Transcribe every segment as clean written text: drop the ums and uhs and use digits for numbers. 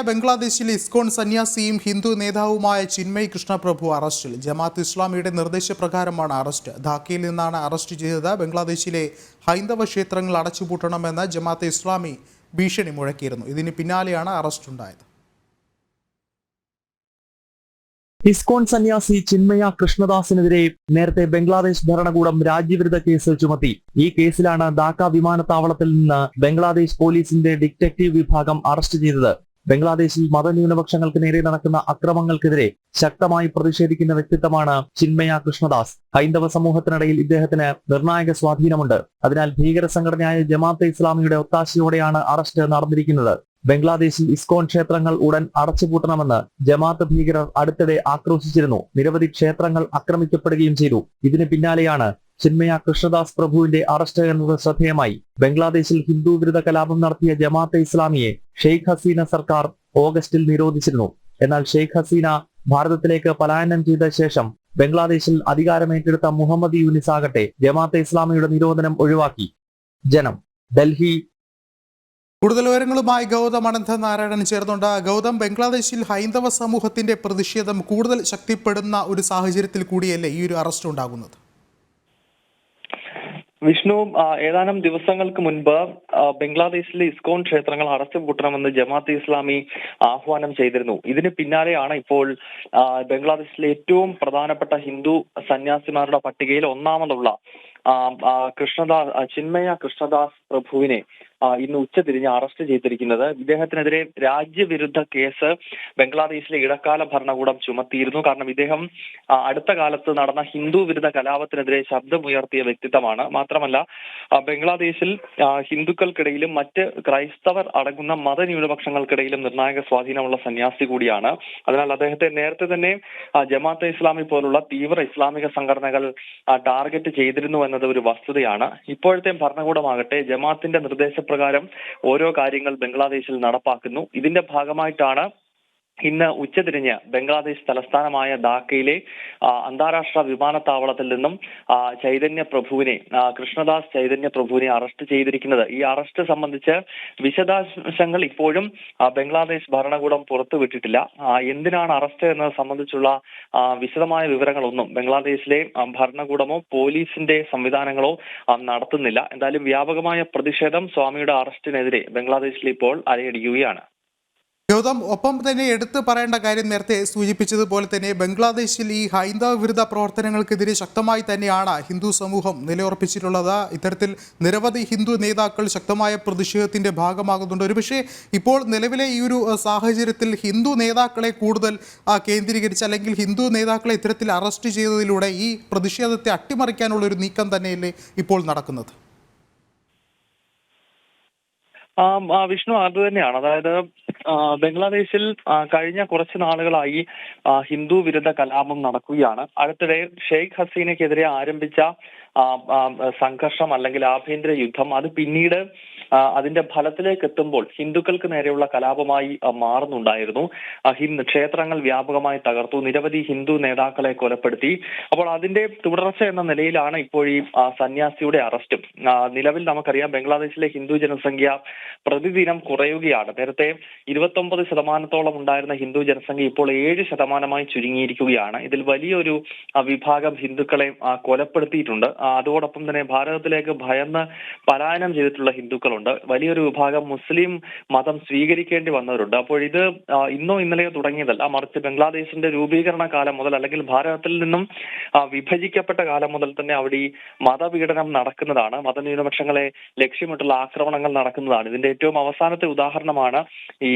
ബംഗ്ലാദേശിലെ ഇസ്കോൺ സന്യാസിയും ഹിന്ദു നേതാവുമായ ചിന്മയ് കൃഷ്ണപ്രഭു അറസ്റ്റിൽ. ജമാഅത്ത് ഇസ്ലാമിയുടെ നിർദ്ദേശപ്രകാരമാണ് അറസ്റ്റ്. ധാക്കയിൽ നിന്നാണ് അറസ്റ്റ് ചെയ്തത്. ബംഗ്ലാദേശിലെ ഹൈന്ദവ ക്ഷേത്രങ്ങൾ അടച്ചുപൂട്ടണമെന്ന് ജമാഅത്ത് ഇസ്ലാമി ഭീഷണി മുഴക്കിയിരുന്നു. ഇതിന് പിന്നാലെയാണ് അറസ്റ്റ് ഉണ്ടായത്. ഇസ്കോൺ സന്യാസി ചിന്മയ കൃഷ്ണദാസിനെതിരെ നേരത്തെ ബംഗ്ലാദേശ് ഭരണകൂടം രാജ്യവിരുദ്ധ കേസ് ചുമത്തി. ഈ കേസിലാണ് ധാക്ക വിമാനത്താവളത്തിൽ നിന്ന് ബംഗ്ലാദേശ് പോലീസിന്റെ ഡിറ്റക്റ്റീവ് വിഭാഗം അറസ്റ്റ് ചെയ്തത്. ബംഗ്ലാദേശിൽ മതന്യൂനപക്ഷങ്ങൾക്ക് നേരെ നടക്കുന്ന അക്രമങ്ങൾക്കെതിരെ ശക്തമായി പ്രതിഷേധിക്കുന്ന വ്യക്തിത്വമാണ് ചിന്മയ കൃഷ്ണദാസ്. ഹൈന്ദവ സമൂഹത്തിനിടയിൽ ഇദ്ദേഹത്തിന് നിർണായക സ്വാധീനമുണ്ട്. അതിനാൽ ഭീകര സംഘടനയായ ജമാഅത്തെ ഇസ്ലാമിയുടെ ഒത്താശയോടെയാണ് അറസ്റ്റ് നടന്നിരിക്കുന്നത്. ബംഗ്ലാദേശിൽ ഇസ്കോൺ ക്ഷേത്രങ്ങൾ ഉടൻ അടച്ചുപൂട്ടണമെന്ന് ജമാഅത്ത് ഭീകരർ അടുത്തിടെ ആക്രോശിച്ചിരുന്നു. നിരവധി ക്ഷേത്രങ്ങൾ ആക്രമിക്കപ്പെടുകയും ചെയ്തു. ഇതിന് പിന്നാലെയാണ് ചിന്മയ കൃഷ്ണദാസ് പ്രഭുവിന്റെ അറസ്റ്റ് എന്നത് ശ്രദ്ധേയമായി. ബംഗ്ലാദേശിൽ ഹിന്ദു വിരുദ്ധ കലാപം നടത്തിയ ജമാഅത്തെ ഇസ്ലാമിയെ ഷെയ്ഖ് ഹസീന സർക്കാർ ഓഗസ്റ്റിൽ നിരോധിച്ചിരുന്നു. എന്നാൽ ഷെയ്ഖ് ഹസീന ഭാരതത്തിലേക്ക് പലായനം ചെയ്ത ശേഷം ബംഗ്ലാദേശിൽ അധികാരമേറ്റെടുത്ത മുഹമ്മദ് യൂനിസ് ആകട്ടെ ജമാഅത്തെ ഇസ്ലാമിയുടെ നിരോധനം ഒഴിവാക്കി. ജനം, ഡൽഹി. കൂടുതൽ വിവരങ്ങളുമായി ഗൗതം അനന്തനാരായണൻ ചേർന്നുണ്ട്. ഗൗതം, ബംഗ്ലാദേശിൽ ഹൈന്ദവ സമൂഹത്തിന്റെ പ്രതിഷേധം കൂടുതൽ ശക്തിപ്പെടുന്ന ഒരു സാഹചര്യത്തിൽ കൂടിയല്ലേ ഈ ഒരു അറസ്റ്റ് ഉണ്ടാകുന്നത്? വിഷ്ണു, ഏതാനും ദിവസങ്ങൾക്ക് മുൻപ് ബംഗ്ലാദേശിലെ ഇസ്കോൺ ക്ഷേത്രങ്ങൾ അടച്ചുപൂട്ടണമെന്ന് ജമാഅത്തെ ഇസ്ലാമി ആഹ്വാനം ചെയ്തിരുന്നു. ഇതിന് പിന്നാലെയാണ് ഇപ്പോൾ ബംഗ്ലാദേശിലെ ഏറ്റവും പ്രധാനപ്പെട്ട ഹിന്ദു സന്യാസിമാരുടെ പട്ടികയിൽ ഒന്നാമതുള്ള ചിന്മയ കൃഷ്ണദാസ് പ്രഭുവിനെ ഇന്ന് ഉച്ചതിരിഞ്ഞ് അറസ്റ്റ് ചെയ്തിരിക്കുന്നത്. ഇദ്ദേഹത്തിനെതിരെ രാജ്യവിരുദ്ധ കേസ് ബംഗ്ലാദേശിലെ ഇടക്കാല ഭരണകൂടം ചുമത്തിയിരുന്നു. കാരണം ഇദ്ദേഹം അടുത്ത കാലത്ത് നടന്ന ഹിന്ദു വിരുദ്ധ കലാപത്തിനെതിരെ ശബ്ദമുയർത്തിയ വ്യക്തിത്വമാണ്. മാത്രമല്ല, ബംഗ്ലാദേശിൽ ഹിന്ദുക്കൾക്കിടയിലും മറ്റ് ക്രൈസ്തവർ അടങ്ങുന്ന മതന്യൂനപക്ഷങ്ങൾക്കിടയിലും നിർണായക സ്വാധീനമുള്ള സന്യാസി കൂടിയാണ്. അതിനാൽ അദ്ദേഹത്തെ നേരത്തെ തന്നെ ജമാഅത്തെ ഇസ്ലാമി പോലുള്ള തീവ്ര ഇസ്ലാമിക സംഘടനകൾ ടാർഗറ്റ് ചെയ്തിരുന്നു എന്നത് ഒരു വസ്തുതയാണ്. ഇപ്പോഴത്തെ ഭരണകൂടമാകട്ടെ ജമാഅത്തിന്റെ നിർദ്ദേശപ്രകാരം ഓരോ കാര്യങ്ങൾ ബംഗ്ലാദേശിൽ നടപ്പാക്കുന്നു. ഇതിന്റെ ഭാഗമായിട്ടാണ് ഇന്ന് ഉച്ചതിരിഞ്ഞ് ബംഗ്ലാദേശ് തലസ്ഥാനമായ ധാക്കയിലെ അന്താരാഷ്ട്ര വിമാനത്താവളത്തിൽ നിന്നും കൃഷ്ണദാസ് ചൈതന്യ പ്രഭുവിനെ അറസ്റ്റ് ചെയ്തിരിക്കുന്നത്. ഈ അറസ്റ്റ് സംബന്ധിച്ച് വിശദാംശങ്ങൾ ഇപ്പോഴും ബംഗ്ലാദേശ് ഭരണകൂടം പുറത്തുവിട്ടിട്ടില്ല. എന്തിനാണ് അറസ്റ്റ് എന്നത് സംബന്ധിച്ചുള്ള വിശദമായ വിവരങ്ങളൊന്നും ബംഗ്ലാദേശിലെ ഭരണകൂടമോ പോലീസിന്റെ സംവിധാനങ്ങളോ നടത്തുന്നില്ല. എന്തായാലും വ്യാപകമായ പ്രതിഷേധം സ്വാമിയുടെ അറസ്റ്റിനെതിരെ ബംഗ്ലാദേശിൽ ഇപ്പോൾ അലയടിക്കുകയാണ്. ഗൗതം, ഒപ്പം തന്നെ എടുത്തു പറയേണ്ട കാര്യം നേരത്തെ സൂചിപ്പിച്ചതുപോലെ തന്നെ ബംഗ്ലാദേശിൽ ഈ ഹൈന്ദവ വിരുദ്ധ പ്രവർത്തനങ്ങൾക്കെതിരെ ശക്തമായി തന്നെയാണ് ഹിന്ദു സമൂഹം നിലയുറപ്പിച്ചിട്ടുള്ളത്. ഇത്തരത്തിൽ നിരവധി ഹിന്ദു നേതാക്കൾ ശക്തമായ പ്രതിഷേധത്തിന്റെ ഭാഗമാകുന്നുണ്ട്. ഒരുപക്ഷെ ഇപ്പോൾ നിലവിലെ ഈ ഒരു സാഹചര്യത്തിൽ ഹിന്ദു നേതാക്കളെ കൂടുതൽ കേന്ദ്രീകരിച്ച് അല്ലെങ്കിൽ ഹിന്ദു നേതാക്കളെ ഇത്തരത്തിൽ അറസ്റ്റ് ചെയ്തതിലൂടെ ഈ പ്രതിഷേധത്തെ അട്ടിമറിക്കാനുള്ള ഒരു നീക്കം തന്നെയല്ലേ ഇപ്പോൾ നടക്കുന്നത്? വിഷ്ണു, അത് തന്നെയാണ്. അതായത് ബംഗ്ലാദേശിൽ കഴിഞ്ഞ കുറച്ച് നാളുകളായി ഹിന്ദു വിരുദ്ധ കലാപം നടക്കുകയാണ്. അടുത്തിടെ ഷെയ്ഖ് ഹസീനയ്ക്കെതിരെ ആരംഭിച്ച സംഘർഷം അല്ലെങ്കിൽ ആഭ്യന്തര യുദ്ധം അത് പിന്നീട് അതിന്റെ ഫലത്തിലേക്ക് എത്തുമ്പോൾ ഹിന്ദുക്കൾക്ക് നേരെയുള്ള കലാപമായി മാറുന്നുണ്ടായിരുന്നു. ക്ഷേത്രങ്ങൾ വ്യാപകമായി തകർത്തു, നിരവധി ഹിന്ദു നേതാക്കളെ കൊലപ്പെടുത്തി. അപ്പോൾ അതിന്റെ തുടർച്ച എന്ന നിലയിലാണ് ഇപ്പോൾ ഈ സന്യാസിയുടെ അറസ്റ്റും. നിലവിൽ നമുക്കറിയാം ബംഗ്ലാദേശിലെ ഹിന്ദു ജനസംഖ്യ പ്രതിദിനം കുറയുകയാണ്. നേരത്തെ 29% ഉണ്ടായിരുന്ന ഹിന്ദു ജനസംഖ്യ ഇപ്പോൾ 7% ചുരുങ്ങിയിരിക്കുകയാണ്. ഇതിൽ വലിയൊരു വിഭാഗം ഹിന്ദുക്കളെ കൊലപ്പെടുത്തിയിട്ടുണ്ട്. അതോടൊപ്പം തന്നെ ഭാരതത്തിലേക്ക് ഭയന്ന് പലായനം ചെയ്തിട്ടുള്ള ഹിന്ദുക്കളുണ്ട്. വലിയൊരു വിഭാഗം മുസ്ലിം മതം സ്വീകരിക്കേണ്ടി വന്നവരുണ്ട്. അപ്പോൾ ഇത് ഇന്നോ ഇന്നലെയോ തുടങ്ങിയതല്ല, മറിച്ച് ബംഗ്ലാദേശിന്റെ രൂപീകരണ കാലം മുതൽ അല്ലെങ്കിൽ ഭാരതത്തിൽ നിന്നും വിഭജിക്കപ്പെട്ട കാലം മുതൽ തന്നെ അവിടെ ഈ മതപീഡനം നടക്കുന്നതാണ്. മതന്യൂനപക്ഷങ്ങളെ ലക്ഷ്യമിട്ടുള്ള ആക്രമണങ്ങൾ നടക്കുന്നതാണ്. ഇതിന്റെ ഏറ്റവും അവസാനത്തെ ഉദാഹരണമാണ് ഈ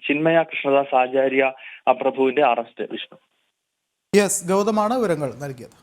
ചിന്മയ കൃഷ്ണദാസ് ആചാര്യ പ്രഭുവിന്റെ അറസ്റ്റ്. വിഷ്ണു, യെസ്, ഗൗതമാണ് വിവരങ്ങൾ നൽകിയത്.